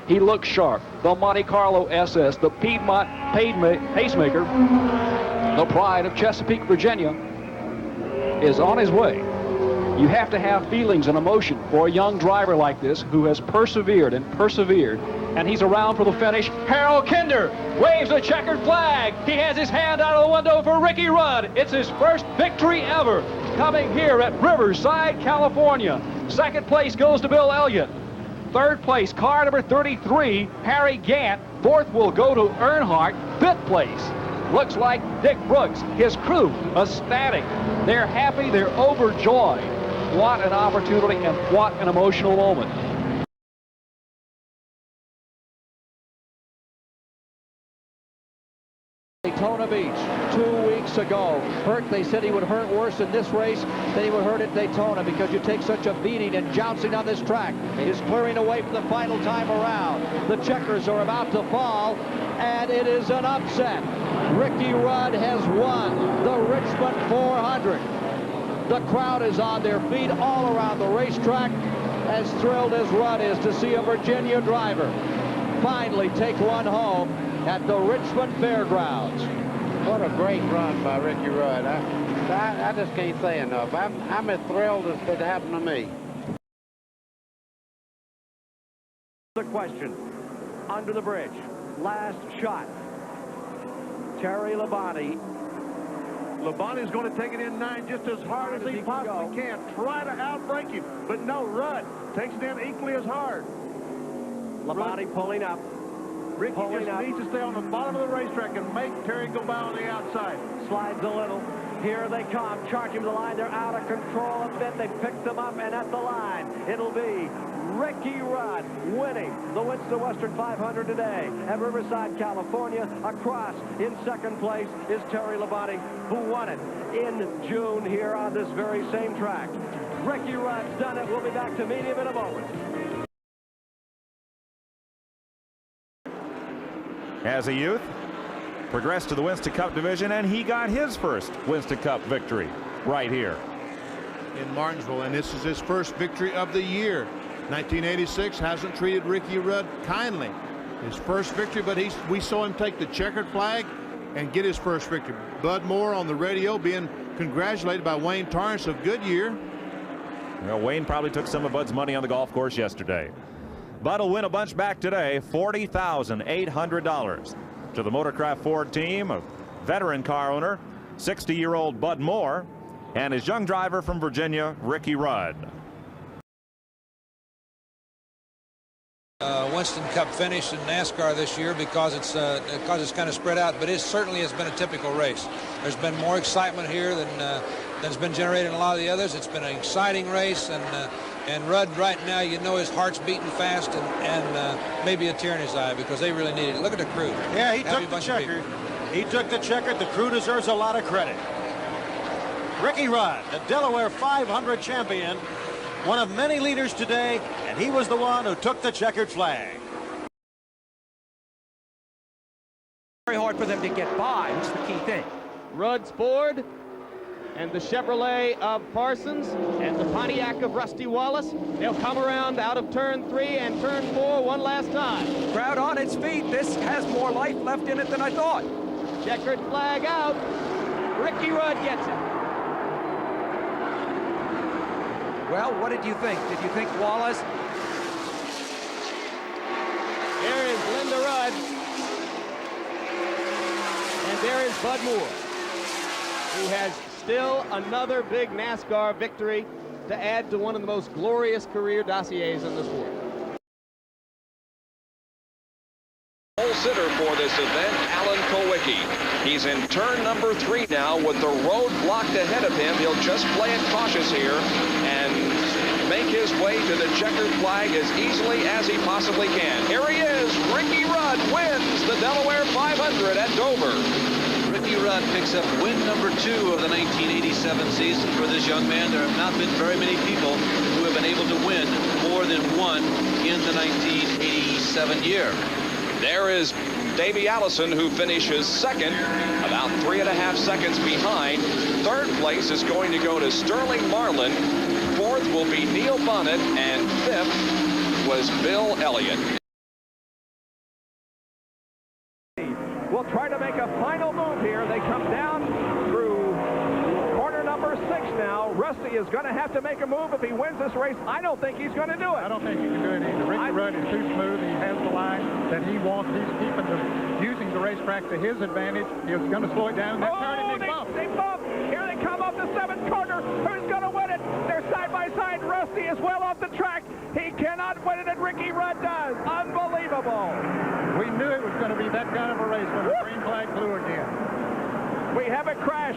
He looks sharp. The Monte Carlo SS, the Piedmont pacemaker, the pride of Chesapeake, Virginia, is on his way. You have to have feelings and emotion for a young driver like this who has persevered and persevered, and he's around for the finish. Harold Kinder waves a checkered flag. He has his hand out of the window for Ricky Rudd. It's his first victory ever coming here at Riverside, California. Second place goes to Bill Elliott. Third place, car number 33, Harry Gant. Fourth will go to Earnhardt. Fifth place looks like Dick Brooks. His crew ecstatic. They're happy, they're overjoyed. What an opportunity and what an emotional moment. Daytona Beach 2 weeks ago. Hurt, they said he would hurt worse in this race than he would hurt at Daytona, because you take such a beating, and jouncing on this track is clearing away for the final time around. The checkers are about to fall, and it is an upset. Ricky Rudd has won the Richmond 400. The crowd is on their feet all around the racetrack, as thrilled as Rudd is to see a Virginia driver finally take one home at the Richmond Fairgrounds. What a great run by Ricky Rudd. I just can't say enough. I'm as thrilled as it happened to me. The question, under the bridge, last shot. Terry Labonte. Labonte's going to take it in 9 just as hard as he possibly can. Try to outbreak him, but no, Rudd takes it in equally as hard. Labonte pulling up. Ricky just needs to stay on the bottom of the racetrack and make Terry go by on the outside. Slides a little. Here they come, charging the line. They're out of control a bit. They picked them up, and at the line, it'll be Ricky Rudd winning the Winston Western 500 today at Riverside, California. Across in second place is Terry Labonte, who won it in June here on this very same track. Ricky Rudd's done it. We'll be back to meet him in a moment. As a youth, progressed to the Winston Cup division, and he got his first Winston Cup victory right here In Martinsville, and this is his first victory of the year. 1986 hasn't treated Ricky Rudd kindly. His first victory, but we saw him take the checkered flag and get his first victory. Bud Moore on the radio being congratulated by Wayne Torrance of Goodyear. Well, Wayne probably took some of Bud's money on the golf course yesterday. Bud will win a bunch back today, $40,800 to the Motorcraft Ford team of veteran car owner, 60-year-old Bud Moore, and his young driver from Virginia, Ricky Rudd. Winston Cup finish in NASCAR this year because it's kind of spread out, but it certainly has been a typical race. There's been more excitement here than's been generated in a lot of the others. It's been an exciting race, and Rudd right now, you know, his heart's beating fast, and maybe a tear in his eye because they really need it. Look at the crew. Yeah, he took the checker. He took the checker. The crew deserves a lot of credit. Ricky Rudd, the Delaware 500 champion, one of many leaders today, and he was the one who took the checkered flag. Very hard for them to get by. That's the key thing. Rudd's Ford and the Chevrolet of Parsons and the Pontiac of Rusty Wallace. They'll come around out of turn 3 and turn 4 one last time. Crowd on its feet. This has more life left in it than I thought. Checkered flag out. Ricky Rudd gets it. Well, what did you think? Did you think Wallace? There is Linda Rudd. And there is Bud Moore, who has still another big NASCAR victory to add to one of the most glorious career dossiers in the sport. Pole sitter for this event, Alan Kowicki. He's in turn number 3 now with the road blocked ahead of him. He'll just play it cautious here and make his way to the checkered flag as easily as he possibly can. Here he is. Ricky Rudd wins the Delaware 500 at Dover. Ricky Rudd picks up win number 2 of the 1987 season for this young man. There have not been very many people who have been able to win more than one in the 1987 year. There is Davey Allison, who finishes second, about 3.5 seconds behind. Third place is going to go to Sterling Marlin. Fourth will be Neil Bonnet, and fifth was Bill Elliott. Rusty is going to have to make a move if he wins this race. I don't think he's going to do it. I don't think he can do it either. Ricky Rudd is too smooth. He has the line that he wants. He's using the racetrack to his advantage. He was going to slow it down. They're turning, they bump. They bump. Here they come up the 7th corner. Who's going to win it? They're side by side. Rusty is well off the track. He cannot win it, and Ricky Rudd does. Unbelievable. We knew it was going to be that kind of a race when the green flag flew again. We have a crash.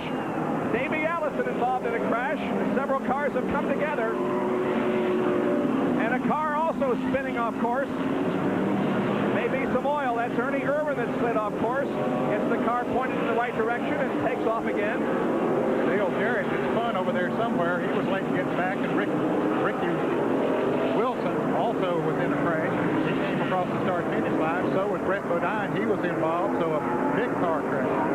Davey Allison involved in a crash. Several cars have come together. And a car also spinning off course. Maybe some oil. That's Ernie Irvin that slid off course. Gets the car pointed in the right direction and takes off again. Dale Jarrett is fun over there somewhere. He was late getting back, and Ricky Wilson also was in a crash. He came across the start-finish line. So was Brett Bodine. He was involved. So a big car crash.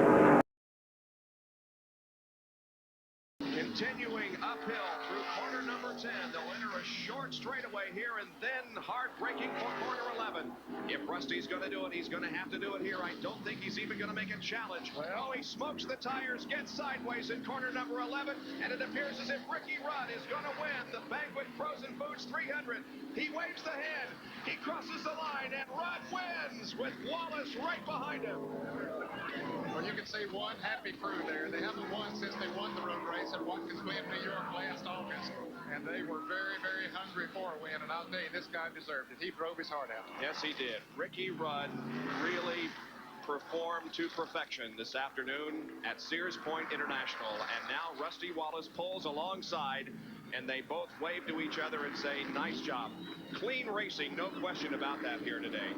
Continuing uphill through corner number 10, they'll enter a short straightaway here and then heartbreaking for corner 11. If Rusty's going to do it, he's going to have to do it here. I don't think he's even going to make a challenge. Oh, he smokes the tires, gets sideways in corner number 11, and it appears as if Ricky Rudd is going to win the Banquet Frozen Foods 300. He waves the hand, he crosses the line, and Rudd wins with Wallace right behind him. Well, you can see one happy crew there. They haven't won since they won the road race at Watkins, Glen, New York last August, and they were very, very hungry for a win, and I'll tell you, this guy deserved it. He drove his heart out. Yes, he did. Ricky Rudd really performed to perfection this afternoon at Sears Point International, and now Rusty Wallace pulls alongside, and they both wave to each other and say, nice job. Clean racing, no question about that here today.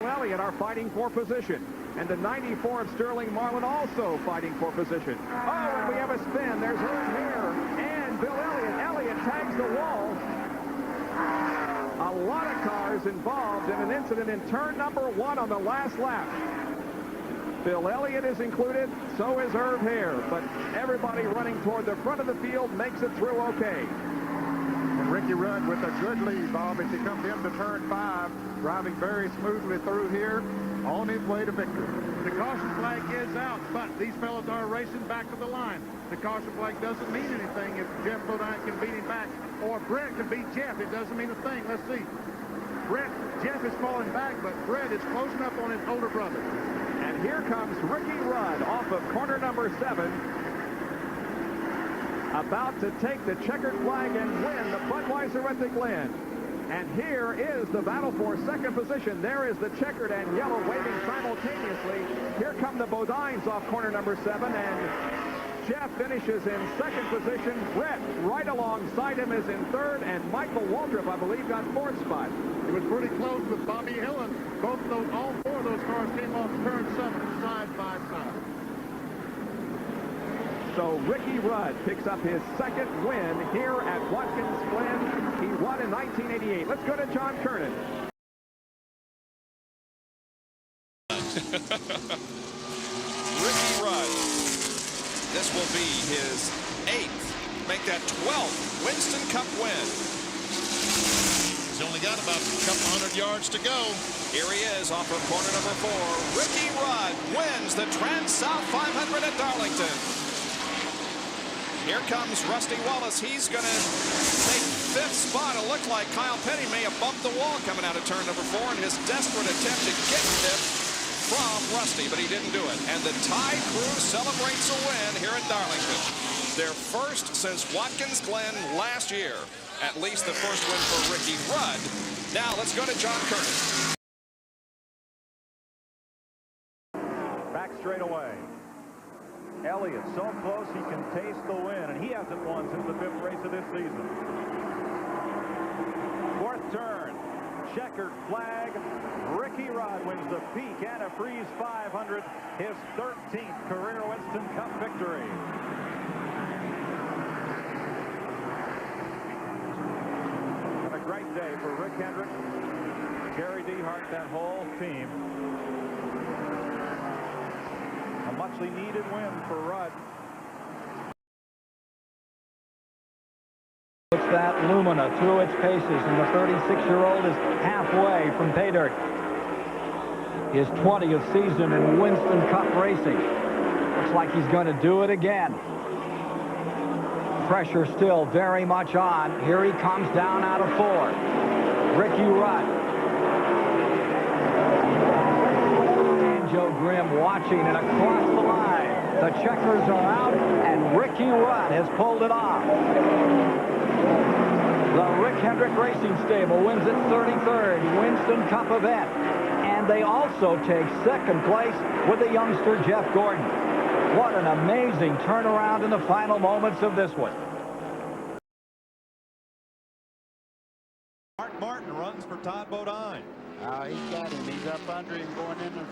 Elliott are fighting for position, and the 94 of Sterling Marlin also fighting for position. Oh, and we have a spin. There's Earl here, and Bill Elliott. Elliott tags the wall. A lot of cars involved in an incident in turn number 1 on the last lap. Bill Elliott is included, so is Irv Hare, but everybody running toward the front of the field makes it through okay. And Ricky Rudd with a good lead, Bob, as he comes into turn 5, driving very smoothly through here, on his way to victory. The caution flag is out, but these fellows are racing back to the line. The caution flag doesn't mean anything if Jeff Bodine can beat him back, or Brett can beat Jeff. It doesn't mean a thing. Let's see. Jeff is falling back, but Brett is close enough on his older brother. And here comes Ricky Rudd off of corner number 7. About to take the checkered flag and win the Budweiser at the Glen. And here is the battle for second position. There is the checkered and yellow waving simultaneously. Here come the Bodines off corner number 7, and Jeff finishes in second position. Brett right alongside him is in third, and Michael Waltrip, I believe, got 4th spot. It was pretty close with Bobby Hillen. All 4 of those cars came off turn 7 side by side. So Ricky Rudd picks up his second win here at Watkins Glen. He won in 1988. Let's go to John Kernan. Ricky Rudd. This will be his 8th, make that 12th Winston Cup win. He's only got about a couple hundred yards to go. Here he is off of corner number 4. Ricky Rudd wins the Trans-South 500 at Darlington. Here comes Rusty Wallace. He's going to take 5th spot. It looked like Kyle Petty may have bumped the wall coming out of turn number 4 in his desperate attempt to get 5th from Rusty, but he didn't do it. And the Tide crew celebrates a win here at Darlington. Their first since Watkins Glen last year. At least the first win for Ricky Rudd. Now let's go to John Curtis. Back straight away. Elliott so close he can taste the win, and he hasn't won since the 5th race of this season. 4th turn, checkered flag. Ricky Rudd wins the Peak Antifreeze 500, his 13th career Winston Cup victory. And a great day for Rick Hendrick, Gary Dehart, that whole team. A muchly needed win for Rudd. Puts that Lumina through its paces, and the 36-year-old is halfway from pay dirt. His 20th season in Winston Cup racing. Looks like he's going to do it again. Pressure still very much on. Here he comes down out of 4. Ricky Rudd. And Joe Grimm watching and across the line. The checkers are out, and Ricky Rudd has pulled it off. The Rick Hendrick Racing Stable wins its 33rd Winston Cup event. And they also take second place with the youngster Jeff Gordon. What an amazing turnaround in the final moments of this one. Mark Martin runs for Todd Bodine. He's got him. He's up under him going into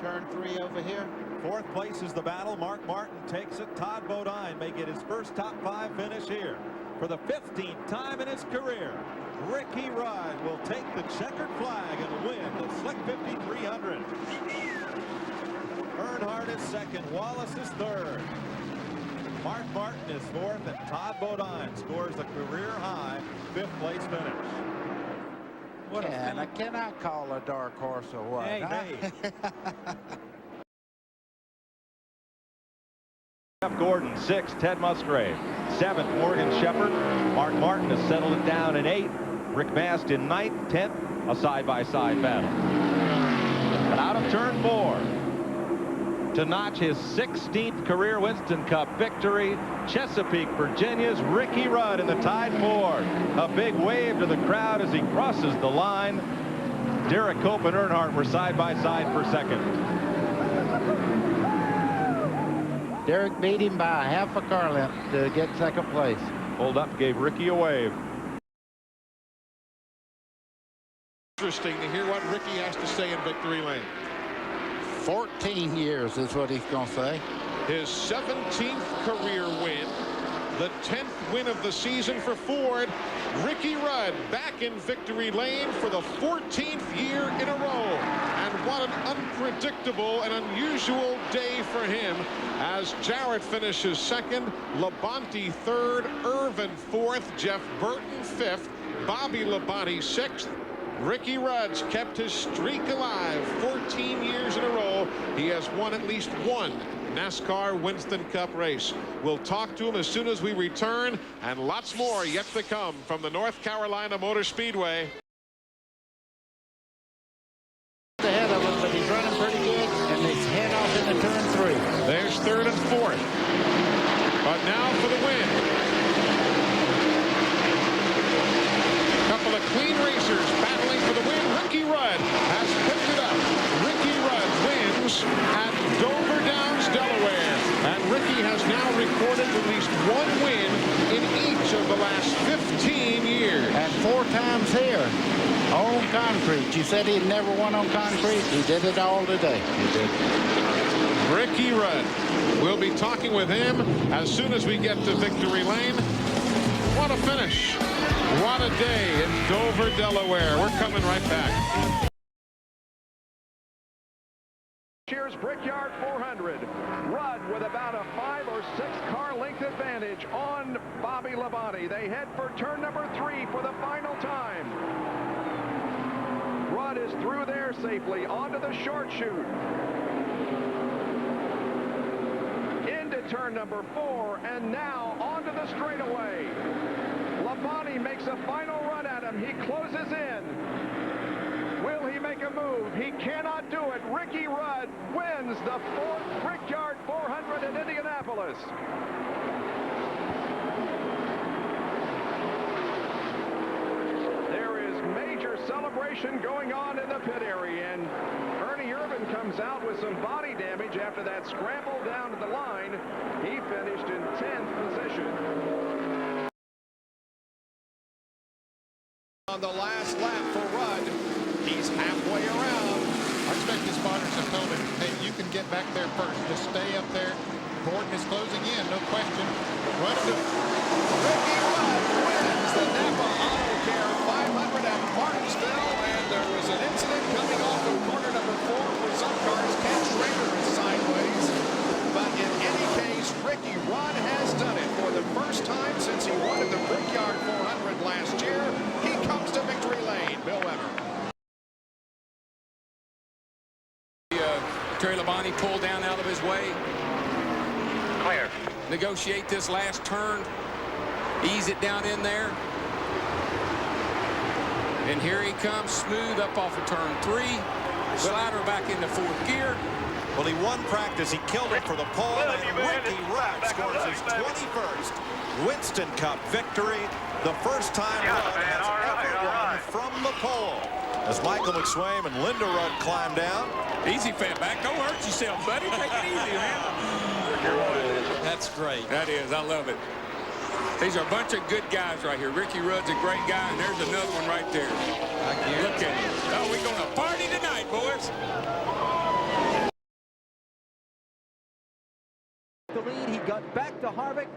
turn 3 over here. 4th place is the battle. Mark Martin takes it. Todd Bodine may get his first top 5 finish here. For the 15th time in his career, Ricky Rudd will take the checkered flag and win the Slick 5300. Earnhardt is 2nd. Wallace is 3rd. Mark Martin is 4th, and Todd Bodine scores a career-high 5th place finish. I cannot call a dark horse or what? Hey. Jeff Gordon, 6th. Ted Musgrave, 7th. Morgan Shepherd. Mark Martin has settled it down in 8th. Rick Mast in 9th. 10th. A side-by-side battle. And out of turn 4 to notch his 16th career Winston Cup victory, Chesapeake, Virginia's Ricky Rudd in the Tide 4. A big wave to the crowd as he crosses the line. Derek Cope and Earnhardt were side-by-side for 2nd. Derek beat him by half a car length to get 2nd place. Pulled up, gave Ricky a wave. Interesting to hear what Ricky has to say in victory lane. 14 years is what he's going to say. His 17th career win, the 10th win of the season for Ford. Ricky Rudd back in victory lane for the 14th year in a row. And what an unpredictable and unusual day for him as Jarrett finishes 2nd, Labonte 3rd, Irvin 4th, Jeff Burton 5th, Bobby Labonte 6th. Ricky Rudd's kept his streak alive 14 years in a row. He has won at least one NASCAR Winston Cup race. We'll talk to him as soon as we return, and lots more yet to come from the North Carolina Motor Speedway. Ahead of him, but he's running pretty good, and they head off into turn 3. There's 3rd and 4th. But now for the win. Couple of clean racers battling for the win. Ricky Rudd has picked it up. Ricky Rudd wins at Dover Downs, Delaware. And Ricky has now recorded at least 1 win in each of the last 15 years. And 4 times here on concrete. You said he'd never won on concrete. He did it all today. He did. Ricky Rudd. We'll be talking with him as soon as we get to victory lane. What a finish. What a day in Dover, Delaware. We're coming right back. Sears Brickyard 400. Rudd with about a 5 or 6 car length advantage on Bobby Labonte. They head for turn number 3 for the final time. Rudd is through there safely onto the short chute. Into turn number 4 and now onto the straightaway. Labonte makes a final run at him. He closes in. Will he make a move? He cannot do it. Ricky Rudd wins the 4th Brickyard 400 in Indianapolis. There is major celebration going on in the pit area, and Ernie Irvin comes out with some body damage after that scramble down to the line. He finished in 10th position. On the last lap for Rudd, he's halfway around. I expect his spotters have told him, hey, you can get back there first. Just stay up there. Gordon is closing in, no question. Ricky Rudd wins the Napa Auto Care 500 at Martinsville, and there was an incident coming off of corner number 4 for some cars. Ken Schrader is sideways, but in any case, Ricky Rudd has done it for the first time since he won at the Brickyard 400 last year. He comes to victory lane. Bill Weber. Terry Labonte pulled down out of his way. negotiate this last turn, ease it down in there. And here he comes, smooth up off of turn 3. Slider back into 4th gear. Well, he won practice. He killed it for the pole, and Ricky Rudd scores his 21st Winston Cup victory. The first time Rudd has ever won from the pole. As Michael McSwain and Linda Rudd climb down. Easy, Fatback. Don't hurt yourself, buddy. Take it easy, man. That's great. That is. I love it. These are a bunch of good guys right here. Ricky Rudd's a great guy, and there's another one right there. Look at him. Oh, we're going to party tonight, boys. The lead, he got back to Harvick,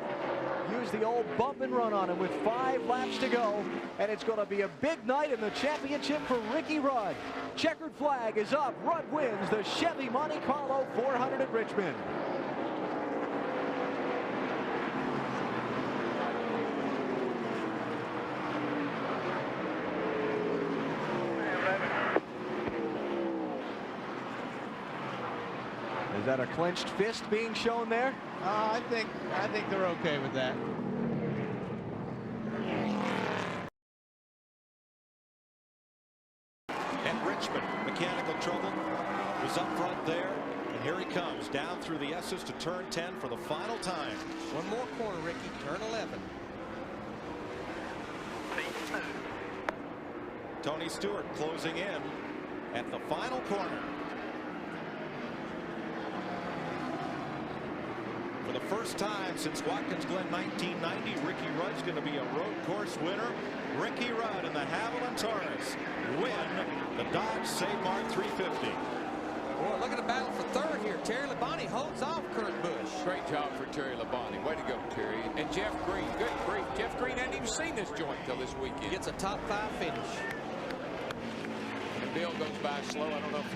used the old bump and run on him with 5 laps to go, and it's going to be a big night in the championship for Ricky Rudd. Checkered flag is up. Rudd wins the Chevy Monte Carlo 400 at Richmond. Is that a clenched fist being shown there? I think they're okay with that. At Richmond, mechanical trouble was up front there, and here he comes down through the S's to turn 10 for the final time. One more corner, Ricky. Turn 11. Tony Stewart closing in at the final corner. For the first time since Watkins Glen 1990, Ricky Rudd's going to be a road course winner. Ricky Rudd and the Haviland Taurus win the Dodge Save Mart 350. Boy, look at the battle for third here. Terry Labonte holds off Kurt Busch. Great job for Terry Labonte. Way to go, Terry. And Jeff Green. Good grief. Jeff Green hadn't even seen this joint till this weekend. Gets a top 5 finish. And Bill goes by slow. I don't know if